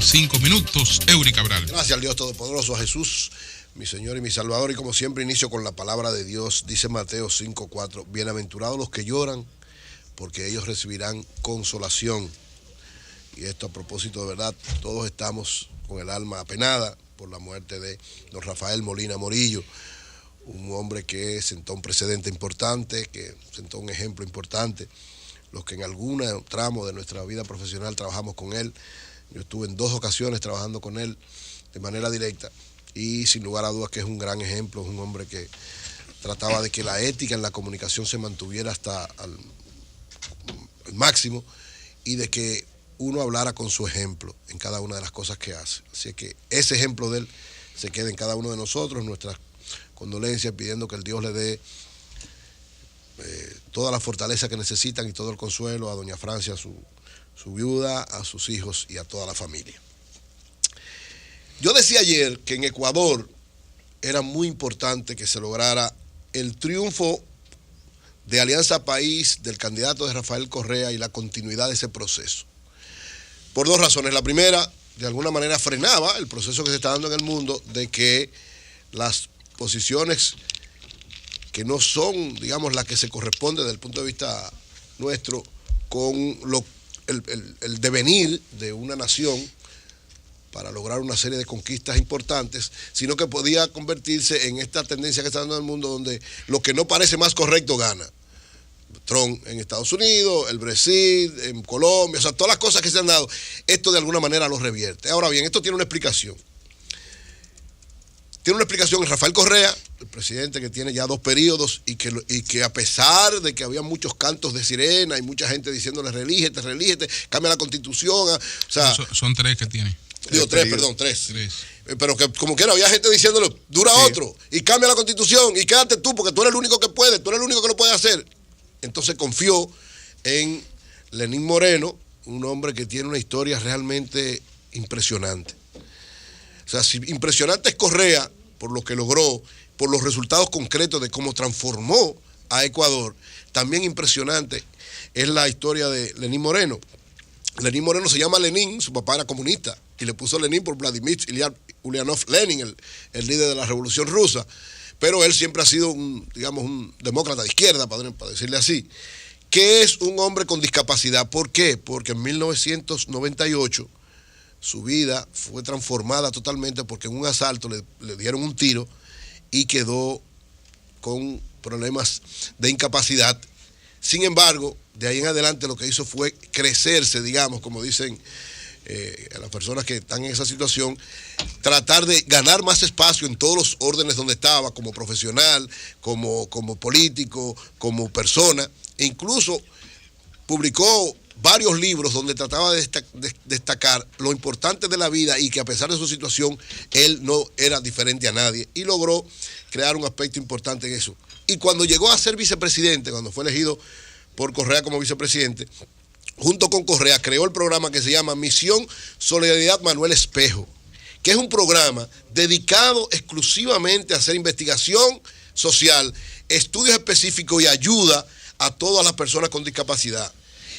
5 minutos. Eury Cabral. Gracias al Dios Todopoderoso, a Jesús, mi Señor y mi Salvador. Y como siempre inicio con la palabra de Dios. Dice Mateo 5:4, bienaventurados los que lloran, porque ellos recibirán consolación. Y esto a propósito, de verdad, todos estamos con el alma apenada por la muerte de don Rafael Molina Morillo, un hombre que sentó un precedente importante, que sentó un ejemplo importante. Los que en algún tramo de nuestra vida profesional trabajamos con él, yo estuve en 2 ocasiones trabajando con él de manera directa y sin lugar a dudas que es un gran ejemplo, es un hombre que trataba de que la ética en la comunicación se mantuviera hasta al máximo y de que uno hablara con su ejemplo en cada una de las cosas que hace. Así que ese ejemplo de él se quede en cada uno de nosotros, nuestras condolencias, pidiendo que el Dios le dé toda la fortaleza que necesitan y todo el consuelo a doña Francia, su viuda, a sus hijos y a toda la familia. Yo decía ayer que en Ecuador era muy importante que se lograra el triunfo de Alianza País del candidato de Rafael Correa y la continuidad de ese proceso. Por 2 razones. La primera, de alguna manera frenaba el proceso que se está dando en el mundo de que las posiciones que no son, digamos, las que se corresponden desde el punto de vista nuestro con el devenir de una nación para lograr una serie de conquistas importantes, sino que podía convertirse en esta tendencia que está dando en el mundo donde lo que no parece más correcto gana. Trump en Estados Unidos, el Brasil, en Colombia, o sea, todas las cosas que se han dado, esto de alguna manera lo revierte. Ahora bien, esto tiene una explicación. Tiene una explicación en Rafael Correa, el presidente que tiene ya 2 periodos y que a pesar de que había muchos cantos de sirena y mucha gente diciéndole relígete, cambia la constitución, o sea... Son 3 que tiene. Digo 3, perdón, 3. Pero que como quiera había gente diciéndole, dura otro, y cambia la constitución, y quédate tú, porque tú eres el único que puede, tú eres el único que lo puede hacer. Entonces confió en Lenín Moreno, un hombre que tiene una historia realmente impresionante. O sea, si impresionante es Correa por lo que logró, por los resultados concretos de cómo transformó a Ecuador, también impresionante es la historia de Lenín Moreno. Lenín Moreno se llama Lenín, su papá era comunista, y le puso Lenín por Vladimir Ulyanov Lenin, el líder de la Revolución Rusa. Pero él siempre ha sido un demócrata de izquierda, para decirle así, que es un hombre con discapacidad. ¿Por qué? Porque en 1998 su vida fue transformada totalmente porque en un asalto le dieron un tiro y quedó con problemas de incapacidad. Sin embargo, de ahí en adelante lo que hizo fue crecerse, digamos, como dicen las personas que están en esa situación, tratar de ganar más espacio en todos los órdenes donde estaba, como profesional, como político, como persona, e incluso publicó varios libros donde trataba de destacar lo importante de la vida y que a pesar de su situación, él no era diferente a nadie y logró crear un aspecto importante en eso. Y cuando llegó a ser vicepresidente, cuando fue elegido por Correa como vicepresidente, junto con Correa creó el programa que se llama Misión Solidaridad Manuel Espejo, que es un programa dedicado exclusivamente a hacer investigación social, estudios específicos y ayuda a todas las personas con discapacidad.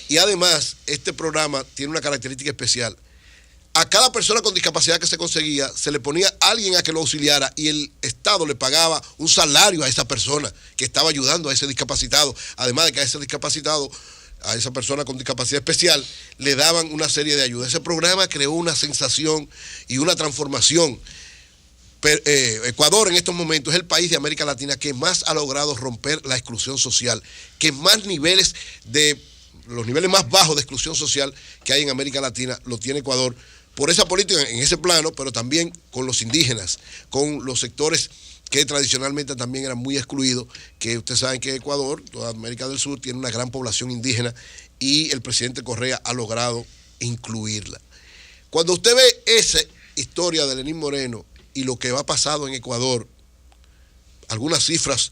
Y además, este programa tiene una característica especial. A cada persona con discapacidad que se conseguía, se le ponía alguien a que lo auxiliara y el Estado le pagaba un salario a esa persona que estaba ayudando a ese discapacitado. Además de que a ese discapacitado, a esa persona con discapacidad especial, le daban una serie de ayudas. Ese programa creó una sensación y una transformación. Ecuador en estos momentos es el país de América Latina que más ha logrado romper la exclusión social, que más niveles los niveles más bajos de exclusión social que hay en América Latina lo tiene Ecuador por esa política en ese plano, pero también con los indígenas, con los sectores que tradicionalmente también eran muy excluidos, que ustedes saben que Ecuador, toda América del Sur, tiene una gran población indígena y el presidente Correa ha logrado incluirla. Cuando usted ve esa historia de Lenín Moreno y lo que ha pasado en Ecuador, algunas cifras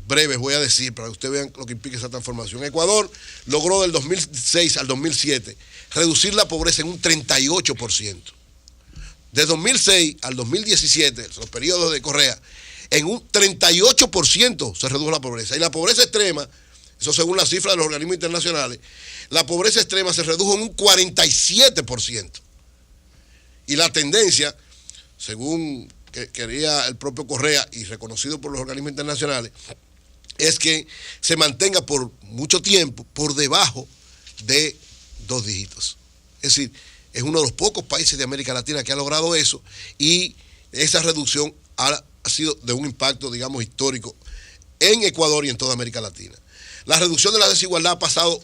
breves voy a decir para que ustedes vean lo que implica esa transformación. Ecuador logró del 2006 al 2007 reducir la pobreza en un 38%. De 2006 al 2017, los periodos de Correa, en un 38% se redujo la pobreza. Y la pobreza extrema, eso según las cifras de los organismos internacionales, la pobreza extrema se redujo en un 47%. Y la tendencia, según que quería el propio Correa y reconocido por los organismos internacionales, es que se mantenga por mucho tiempo por debajo de 2 dígitos. Es decir, es uno de los pocos países de América Latina que ha logrado eso, y esa reducción ha sido de un impacto, digamos, histórico en Ecuador y en toda América Latina. La reducción de la desigualdad ha pasado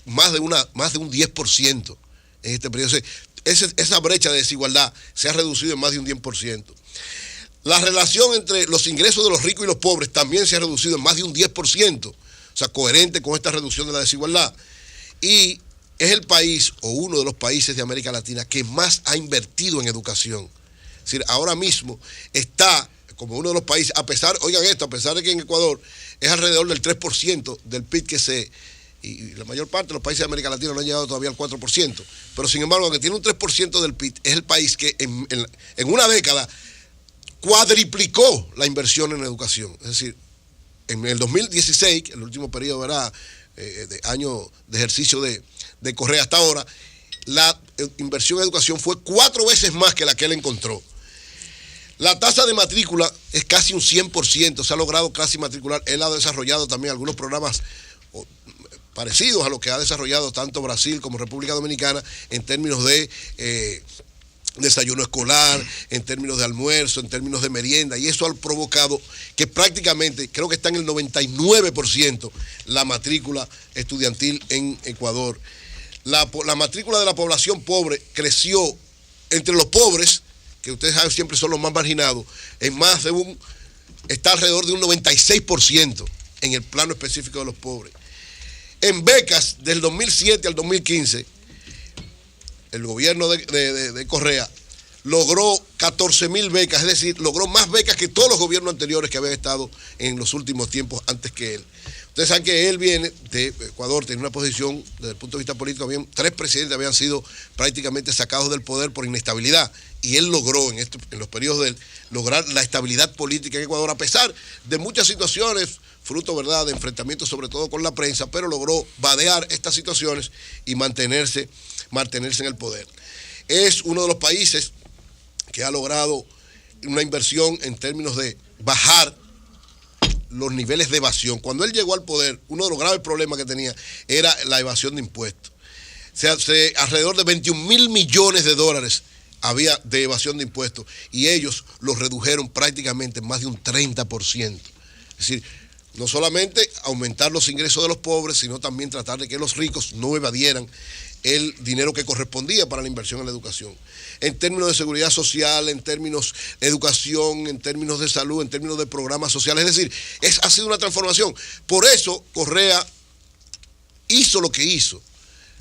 más de un 10% en este periodo. Esa brecha de desigualdad se ha reducido en más de un 10%. La relación entre los ingresos de los ricos y los pobres también se ha reducido en más de un 10%, o sea, coherente con esta reducción de la desigualdad. Y es el país, o uno de los países de América Latina, que más ha invertido en educación. Es decir, ahora mismo está como uno de los países, a pesar de que en Ecuador es alrededor del 3% del PIB y la mayor parte de los países de América Latina no han llegado todavía al 4%, pero sin embargo, aunque tiene un 3% del PIB, es el país que en una década cuadriplicó la inversión en educación. Es decir, en el 2016, el último periodo, ¿verdad?, de año de ejercicio de Correa hasta ahora, la inversión en educación fue 4 veces más que la que él encontró. La tasa de matrícula es casi un 100%, se ha logrado casi matricular. Él ha desarrollado también algunos programas parecidos a los que ha desarrollado tanto Brasil como República Dominicana en términos de desayuno escolar, en términos de almuerzo, en términos de merienda, y eso ha provocado que prácticamente, creo que está en el 99% la matrícula estudiantil en Ecuador. La matrícula de la población pobre creció entre los pobres, que ustedes saben siempre son los más marginados, está alrededor de un 96% en el plano específico de los pobres. En becas, del 2007 al 2015, el gobierno de Correa logró 14.000 becas, es decir, logró más becas que todos los gobiernos anteriores que habían estado en los últimos tiempos antes que él. Ustedes saben que él viene de Ecuador, tiene una posición, desde el punto de vista político, 3 presidentes habían sido prácticamente sacados del poder por inestabilidad, y él logró en los periodos de él lograr la estabilidad política en Ecuador, a pesar de muchas situaciones, fruto, ¿verdad?, de enfrentamientos sobre todo con la prensa, pero logró vadear estas situaciones y mantenerse en el poder. Es uno de los países que ha logrado una inversión en términos de bajar los niveles de evasión. Cuando él llegó al poder, uno de los graves problemas que tenía era la evasión de impuestos. O sea, alrededor de 21.000 millones de dólares había de evasión de impuestos, y ellos los redujeron prácticamente en más de un 30%. Es decir, no solamente aumentar los ingresos de los pobres, sino también tratar de que los ricos no evadieran el dinero que correspondía para la inversión en la educación. En términos de seguridad social, en términos de educación, en términos de salud, en términos de programas sociales. Es decir, ha sido una transformación. Por eso Correa hizo lo que hizo.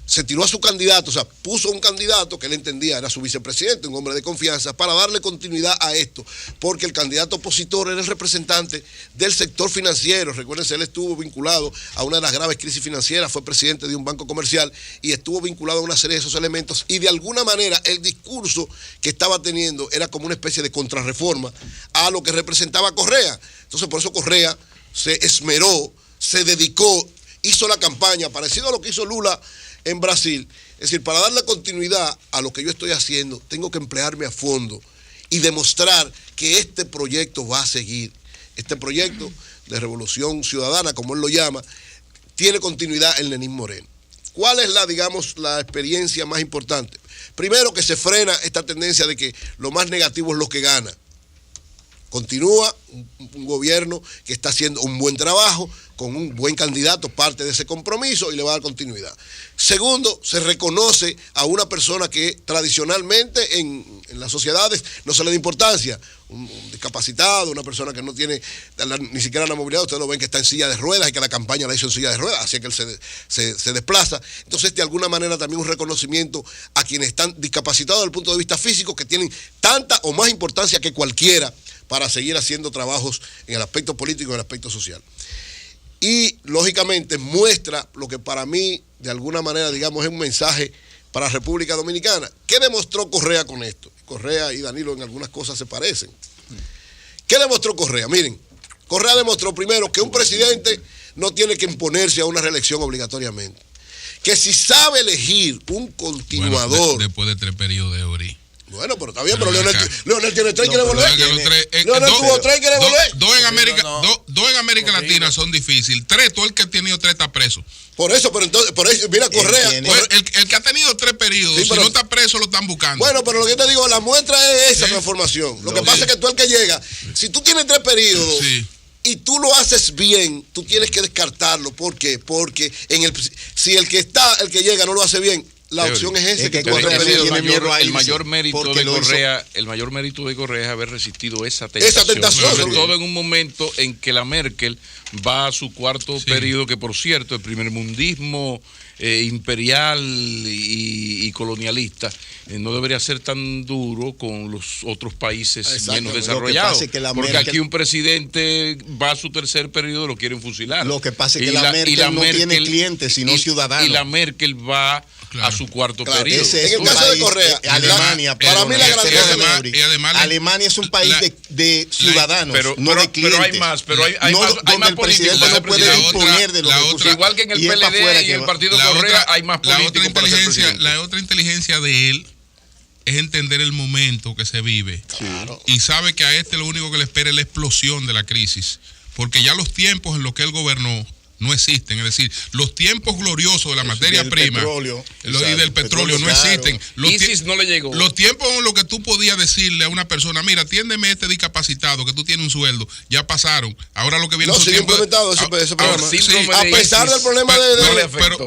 Se tiró a su candidato, o sea, puso un candidato que él entendía era su vicepresidente, un hombre de confianza, para darle continuidad a esto, porque el candidato opositor era el representante del sector financiero. Recuérdense, él estuvo vinculado a una de las graves crisis financieras, fue presidente de un banco comercial y estuvo vinculado a una serie de esos elementos, y de alguna manera el discurso que estaba teniendo era como una especie de contrarreforma a lo que representaba Correa. Entonces, por eso Correa se esmeró, se dedicó, hizo la campaña, parecido a lo que hizo Lula en Brasil. Es decir, para darle continuidad a lo que yo estoy haciendo, tengo que emplearme a fondo y demostrar que este proyecto va a seguir. Este proyecto de revolución ciudadana, como él lo llama, tiene continuidad en Lenín Moreno. ¿Cuál es la experiencia más importante? Primero, que se frena esta tendencia de que lo más negativo es lo que gana. Continúa un gobierno que está haciendo un buen trabajo, con un buen candidato, parte de ese compromiso, y le va a dar continuidad. Segundo, se reconoce a una persona que tradicionalmente en las sociedades no se le da importancia, un discapacitado, una persona que no tiene ni siquiera la movilidad. Ustedes lo ven que está en silla de ruedas y que la campaña la hizo en silla de ruedas, así que él se desplaza. Entonces, de alguna manera también un reconocimiento a quienes están discapacitados desde el punto de vista físico, que tienen tanta o más importancia que cualquiera para seguir haciendo trabajos en el aspecto político y en el aspecto social. Y, lógicamente, muestra lo que para mí, de alguna manera, digamos, es un mensaje para la República Dominicana. ¿Qué demostró Correa con esto? Correa y Danilo en algunas cosas se parecen. ¿Qué demostró Correa? Miren, Correa demostró primero que un presidente no tiene que imponerse a una reelección obligatoriamente. Que si sabe elegir un continuador... Bueno, después de 3 periodos de Ori. Bueno, pero está bien, pero Leonel tiene 3 y quiere volver. Leonel tuvo 3 y quiere volver. Dos en América Latina son difíciles. 3, todo el que ha tenido 3 está preso. Por eso, mira Correa. El que ha tenido 3 periodos, sí, si no está preso, lo están buscando. Bueno, pero lo que yo te digo, la muestra es esa transformación. Lo que pasa es que tú el que llega, si tú tienes 3 periodos y tú lo haces bien, tú tienes que descartarlo. ¿Por qué? Porque si el que llega no lo hace bien, la opción es esa, que tú has repetido. El mayor mérito de Correa es haber resistido esa tentación. Sobre todo en un momento en que la Merkel va a su cuarto periodo, que por cierto, el primermundismo imperial y colonialista no debería ser tan duro con los otros países menos desarrollados. Porque aquí un presidente va a su tercer periodo, lo quieren fusilar. Lo que pasa es que la Merkel no tiene clientes, sino ciudadanos. Y la Merkel va a su cuarto periodo. En el caso de Correa, Alemania, para mí la grandeza Alemania es un país de ciudadanos, no de clientes. Pero hay más, hay más el presidente no puede disponer de los recursos. Igual que en el PLD y el partido Correa hay más políticos para ser presidente. La otra inteligencia de él es entender el momento que se vive. Claro. Y sabe que a lo único que le espera es la explosión de la crisis. Porque ya los tiempos en los que él gobernó no existen, es decir, los tiempos gloriosos de la materia prima y del petróleo no existen. ISIS no le llegó. Los tiempos en los que tú podías decirle a una persona, mira, atiéndeme este discapacitado, que tú tienes un sueldo, ya pasaron. Ahora lo que viene es implementado ese programa. A pesar del problema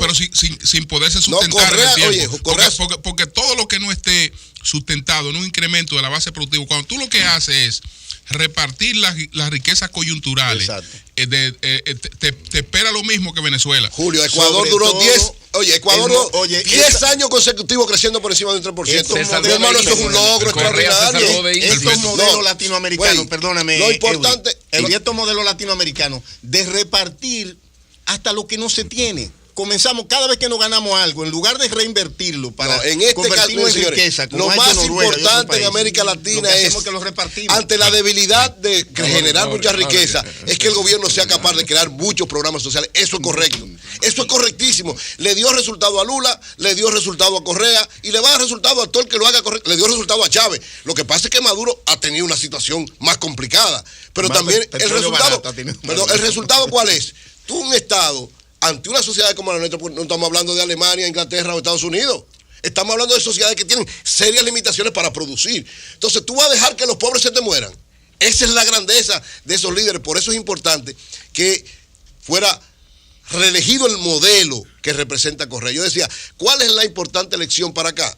pero sin poderse sustentar en el tiempo. Porque todo lo que no esté sustentado en un incremento de la base productiva, cuando tú lo que haces es repartir las riquezas coyunturales, te espera lo mismo que Venezuela. Julio, Ecuador duró 10 años consecutivos creciendo por encima de un 3%. Hermano, eso es un logro extraordinario. Estos modelos latinoamericanos, perdóname, lo importante, estos modelos latinoamericanos de repartir hasta lo que no se tiene. Comenzamos cada vez que nos ganamos algo, en lugar de reinvertirlo para convertirlo en riqueza. Lo más importante en América Latina es que lo repartimos. Ante la debilidad de generar mucha riqueza, es que el gobierno sea capaz de crear muchos programas sociales. Eso es correcto. Eso es correctísimo. Le dio resultado a Lula, le dio resultado a Correa y le va a dar resultado a todo el que lo haga correcto. Le dio resultado a Chávez. Lo que pasa es que Maduro ha tenido una situación más complicada. Pero también el resultado, ¿cuál es? Tú, un Estado, ante una sociedad como la nuestra, no estamos hablando de Alemania, Inglaterra o Estados Unidos. Estamos hablando de sociedades que tienen serias limitaciones para producir. Entonces, tú vas a dejar que los pobres se te mueran. Esa es la grandeza de esos líderes. Por eso es importante que fuera reelegido el modelo que representa Correa. Yo decía, ¿cuál es la importante lección para acá?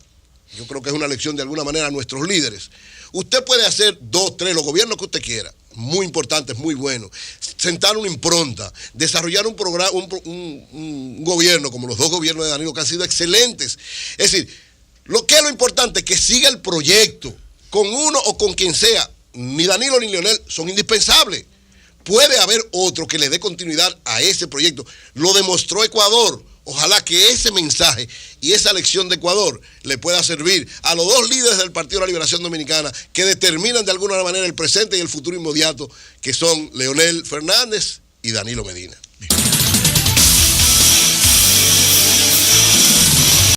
Yo creo que es una lección de alguna manera a nuestros líderes. Usted puede hacer 2, 3, los gobiernos que usted quiera, muy importantes, muy buenos, sentar una impronta, desarrollar un programa, un gobierno como los 2 gobiernos de Danilo, que han sido excelentes. Es decir, lo importante es que siga el proyecto, con uno o con quien sea. Ni Danilo ni Leonel son indispensables. Puede haber otro que le dé continuidad a ese proyecto. Lo demostró Ecuador. Ojalá que ese mensaje y esa lección de Ecuador le pueda servir a los 2 líderes del Partido de la Liberación Dominicana que determinan de alguna manera el presente y el futuro inmediato, que son Leonel Fernández y Danilo Medina.